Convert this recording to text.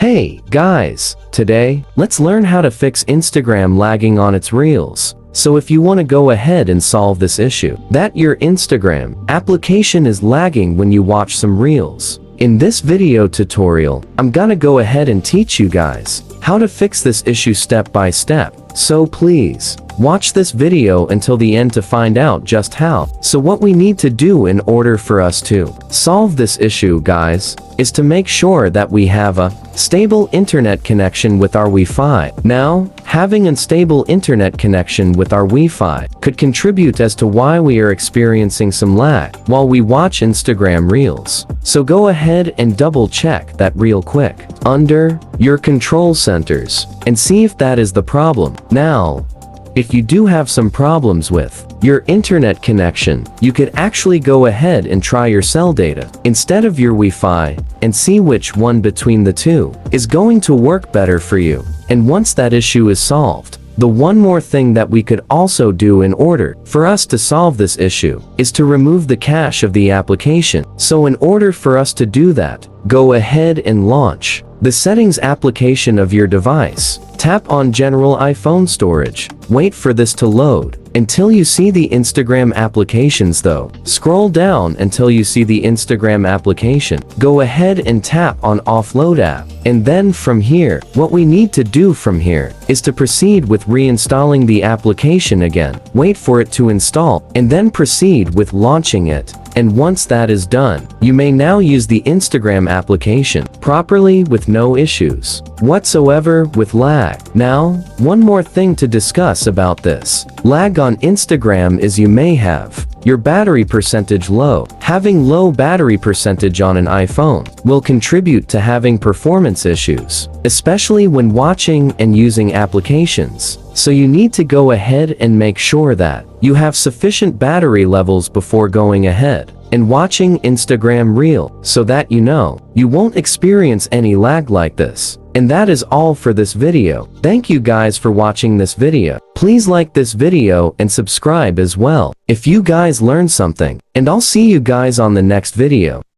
Hey, guys! Today, let's learn how to fix Instagram lagging on its Reels. So if you want to go ahead and solve this issue, that your Instagram application is lagging when you watch some Reels. In this video tutorial, I'm gonna go ahead and teach you guys how to fix this issue step by step. So please, watch this video until the end to find out just how. So what we need to do in order for us to solve this issue, guys, is to make sure that we have a stable internet connection with our Wi-Fi. Now, having unstable internet connection with our Wi-Fi could contribute as to why we are experiencing some lag while we watch Instagram Reels. So go ahead and double check that real quick under your control centers and see if that is the problem. Now, if you do have some problems with your internet connection, you could actually go ahead and try your cell data instead of your Wi-Fi and see which one between the two is going to work better for you. And once that issue is solved, the one more thing that we could also do in order for us to solve this issue is to remove the cache of the application. So in order for us to do that, go ahead and launch the settings application of your device. Tap on General iPhone Storage. Wait for this to load until you see the Instagram applications though. Scroll down until you see the Instagram application. Go ahead and tap on Offload app. And then from here, what we need to do from here is to proceed with reinstalling the application again. Wait for it to install and then proceed with launching it. And once that is done, you may now use the Instagram application properly with no issues whatsoever with lag. Now, one more thing to discuss about this lag on Instagram is you may have your battery percentage low. Having low battery percentage on an iPhone will contribute to having performance issues, especially when watching and using applications. So you need to go ahead and make sure that you have sufficient battery levels before going ahead and watching Instagram Reel so that you know you won't experience any lag like this. And that is all for this video. Thank you guys for watching this video. Please like this video and subscribe as well if you guys learned something. And I'll see you guys on the next video.